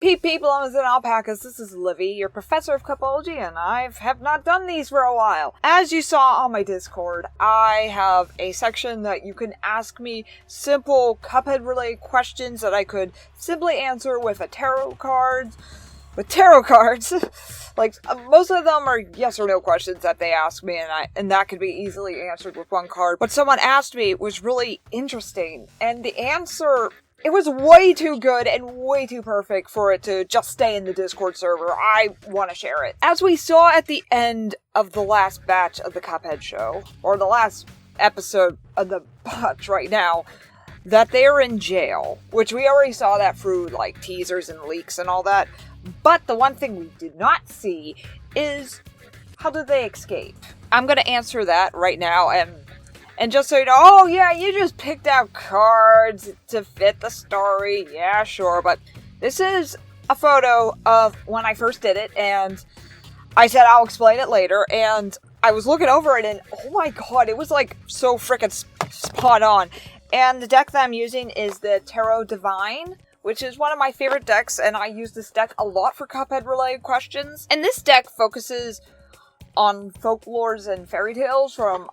People, I'm an alpacas. This is Livvy, your professor of cupology, and I have not done these for a while. As you saw on my Discord, I have a section that you can ask me simple Cuphead-related questions that I could simply answer with tarot cards. Like, most of them are yes or no questions that they ask me, and that could be easily answered with one card. What someone asked me was really interesting, and the answer... It was way too good and way too perfect for it to just stay in the Discord server. I want to share it. As we saw at the end of the last batch of the Cuphead Show, or the last episode of the batch right now, that they're in jail, which we already saw that through, like, teasers and leaks and all that. But the one thing we did not see is, how did they escape? I'm gonna answer that right now, and just so you know, oh yeah, you just picked out cards to fit the story. Yeah, sure, but this is a photo of when I first did it, and I said I'll explain it later, and I was looking over it, and oh my god, it was like so frickin' spot on. And the deck that I'm using is the Tarot Divine, which is one of my favorite decks, and I use this deck a lot for Cuphead-related questions. And this deck focuses on folklores and fairy tales from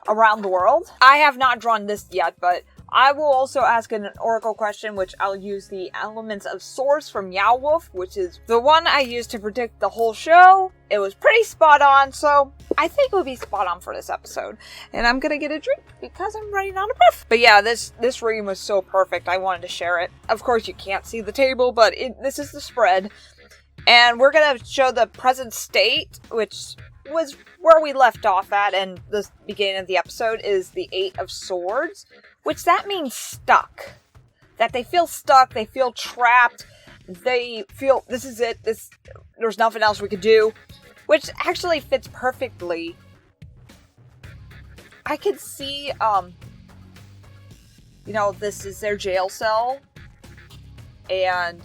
around the world. I have not drawn this yet, but I will also ask an oracle question, which I'll use the Elements of Source from Yow Wolf, which is the one I used to predict the whole show. It was pretty spot on, so I think it would be spot on for this episode. And I'm gonna get a drink because I'm running out of breath. But yeah, this reading was so perfect, I wanted to share it. Of course, you can't see the table, but this is the spread. And we're gonna show the present state, which was where we left off at, and the beginning of the episode is the 8 of Swords, which that means stuck. That they feel stuck, they feel trapped, they feel this is it, there's nothing else we could do, which actually fits perfectly. I could see, this is their jail cell, and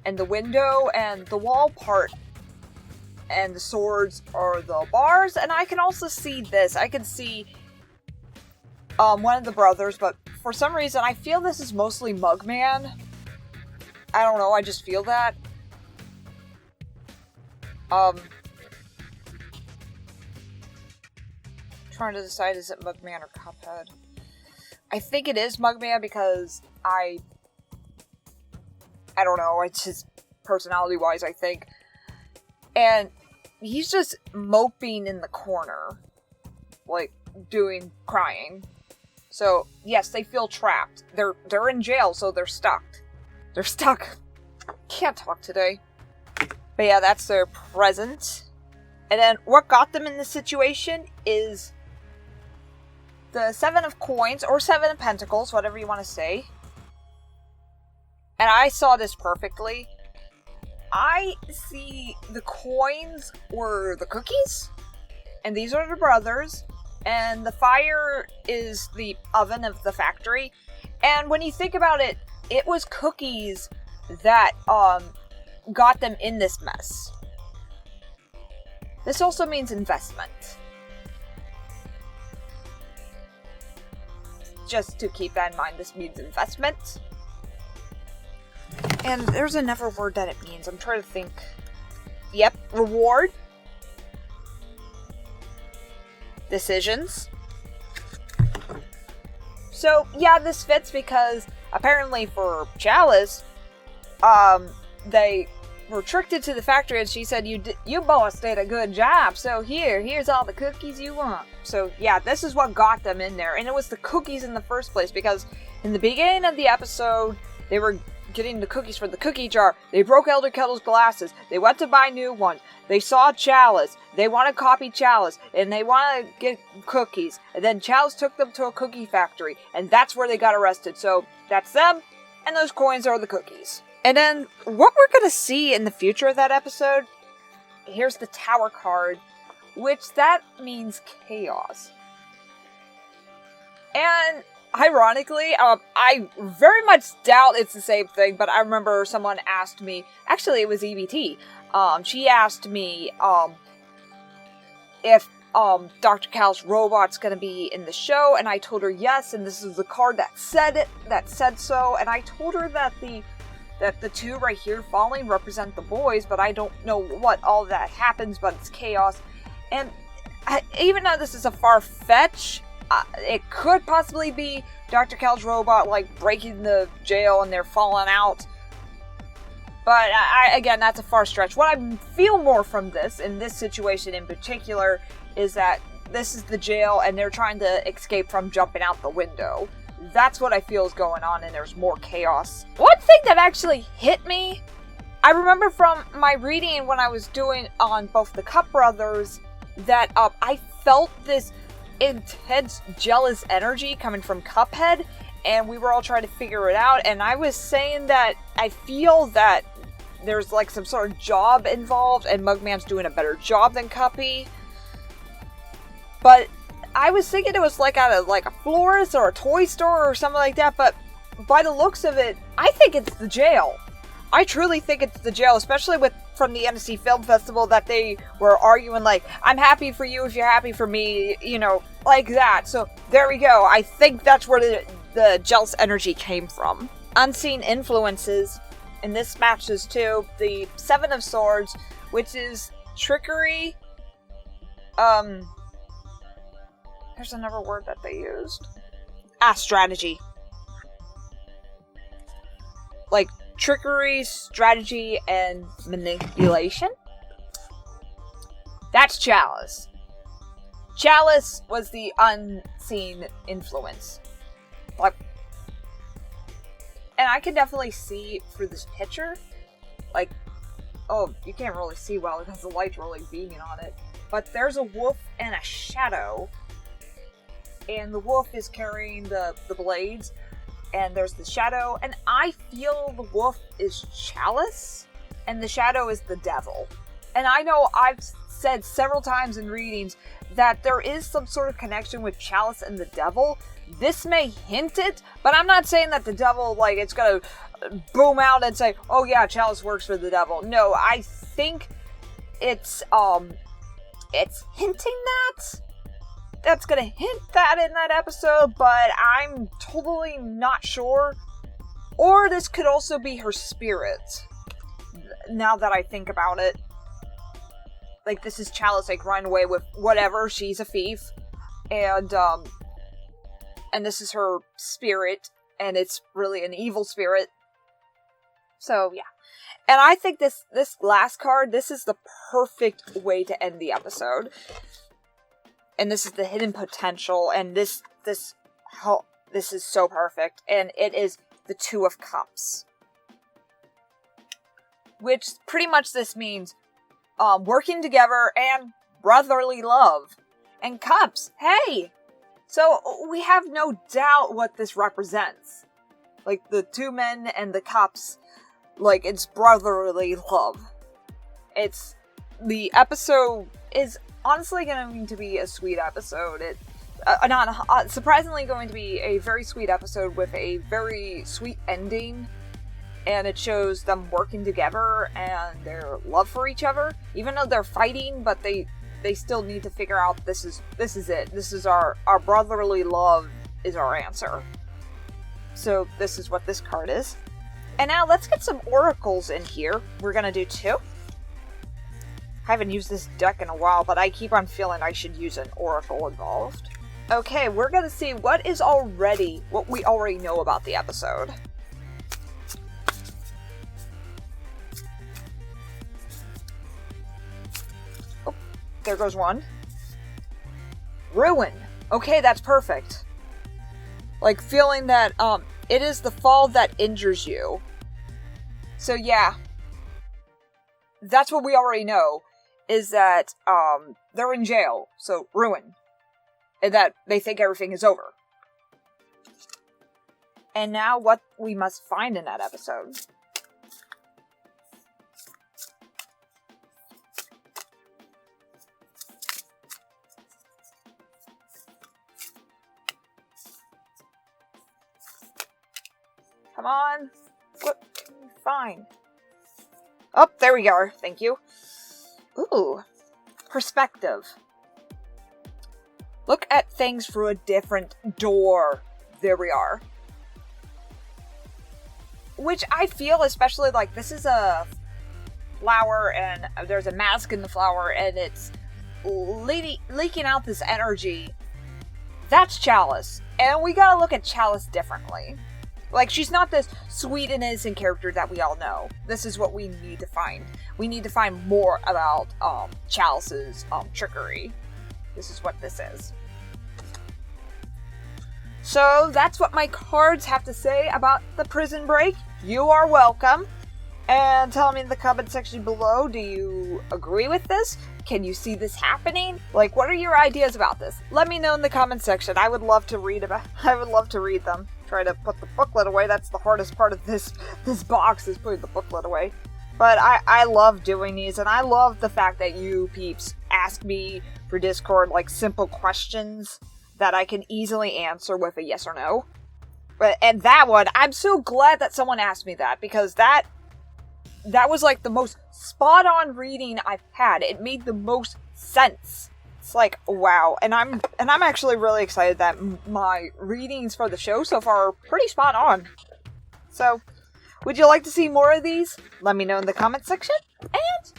the window and the wall part and the swords are the bars, and I can also see this. I can see one of the brothers, but for some reason I feel this is mostly Mugman. I don't know, I just feel that. Trying to decide, is it Mugman or Cuphead? I think it is Mugman because I don't know, it's his personality-wise, I think. And he's just moping in the corner, like, crying. So, yes, they feel trapped. They're in jail, so they're stuck. They're stuck. Can't talk today. But yeah, that's their present. And then what got them in this situation is the 7 of Coins, or 7 of Pentacles, whatever you want to say. And I saw this perfectly. I see the coins were the cookies, and these are the brothers, and the fire is the oven of the factory. And when you think about it, it was cookies that got them in this mess. This also means investment. Just to keep that in mind, this means investment. And there's another word that it means. I'm trying to think. Yep, reward. Decisions. So, yeah, this fits because apparently for Chalice, they were tricked into the factory, and she said, you boss did a good job, so here's all the cookies you want. So, yeah, this is what got them in there. And it was the cookies in the first place, because in the beginning of the episode, they were getting the cookies for the cookie jar. They broke Elder Kettle's glasses. They went to buy new ones. They saw Chalice. They want to copy Chalice, and they want to get cookies. And then Chalice took them to a cookie factory, and that's where they got arrested. So that's them, and those coins are the cookies. And then what we're going to see in the future of that episode, here's the Tower card, which that means chaos. And ironically, I very much doubt it's the same thing, but I remember someone asked me, actually it was EBT, she asked me if Dr. Cal's robot's gonna be in the show, and I told her yes, and this is the card that said so, and I told her that the that the two right here falling represent the boys, but I don't know what all that happens, but it's chaos. And even though this is a far-fetch, it could possibly be Dr. Cal's robot, like, breaking the jail and they're falling out. But, again, that's a far stretch. What I feel more from this, in this situation in particular, is that this is the jail and they're trying to escape from jumping out the window. That's what I feel is going on, and there's more chaos. One thing that actually hit me, I remember from my reading when I was doing on both the Cup Brothers, that I felt this intense jealous energy coming from Cuphead, and we were all trying to figure it out, and I was saying that I feel that there's like some sort of job involved, and Mugman's doing a better job than Cuppy. But I was thinking it was like at a florist or a toy store or something like that, but by the looks of it, I think it's the jail. I truly think it's the jail, especially from the NSC Film Festival, that they were arguing like, I'm happy for you if you're happy for me, you know, like that. So there we go. I think that's where the jealous energy came from. Unseen influences, and this matches too, the Seven of Swords, which is trickery. There's another word that they used. Strategy. Like, trickery, strategy, and manipulation. That's Chalice. Chalice was the unseen influence. Like, and I can definitely see through this picture, like, oh, you can't really see well because the light's really beaming on it, but there's a wolf and a shadow, and the wolf is carrying the blades, and there's the shadow, and I feel the wolf is Chalice, and the shadow is the devil. And I know I've said several times in readings that there is some sort of connection with Chalice and the devil. This may hint it, but I'm not saying that the devil, like, it's gonna boom out and say, oh yeah, Chalice works for the devil. No, I think it's hinting that. That's gonna hint that in that episode, but I'm totally not sure. Or this could also be her spirit, now that I think about it. Like, this is Chalice, like, running away with whatever, she's a thief, and this is her spirit, and it's really an evil spirit. So, yeah. And I think this last card, this is the perfect way to end the episode. And this is the hidden potential, and this is so perfect. And it is the Two of Cups. Which, pretty much this means, working together and brotherly love. And cups, hey! So, we have no doubt what this represents. Like, the two men and the cups, like, it's brotherly love. The episode is honestly going to be a sweet episode. Surprisingly going to be a very sweet episode with a very sweet ending. And it shows them working together and their love for each other. Even though they're fighting, but they still need to figure out this is it. This is our brotherly love is our answer. So this is what this card is. And now let's get some oracles in here. We're going to do 2. I haven't used this deck in a while, but I keep on feeling I should use an oracle involved. Okay, we're going to see what we already know about the episode. Oh, there goes one. Ruin. Okay, that's perfect. Like, feeling that, it is the fall that injures you. So, yeah. That's what we already know. Is that, they're in jail, so ruin. And that they think everything is over. And now what we must find in that episode. Come on. What can we find? Oh, there we go. Thank you. Ooh, perspective. Look at things through a different door. There we are. which I feel, especially like this is a flower and there's a mask in the flower and it's leaking out this energy. That's Chalice. And we gotta look at Chalice differently. Like, she's not this sweet and innocent character that we all know. This is what we need to find. We need to find more about Chalice's trickery. This is what this is. So, that's what my cards have to say about the prison break. You are welcome. And tell me in the comment section below, do you agree with this? Can you see this happening? Like, what are your ideas about this? Let me know in the comment section. I would love to read them. Try to put the booklet away. That's the hardest part of this box, is putting the booklet away. But I love doing these, and I love the fact that you peeps ask me for Discord, like, simple questions that I can easily answer with a yes or no. And that one, I'm so glad that someone asked me that, because that was like the most spot-on reading I've had. It made the most sense. It's like, wow. And I'm actually really excited that my readings for the show so far are pretty spot on. So, would you like to see more of these? Let me know in the comment section. And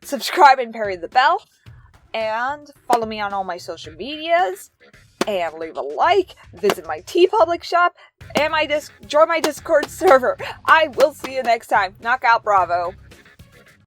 subscribe and parry the bell. And follow me on all my social medias. And leave a like, visit my TeePublic shop, and join my Discord server. I will see you next time. Knockout Bravo.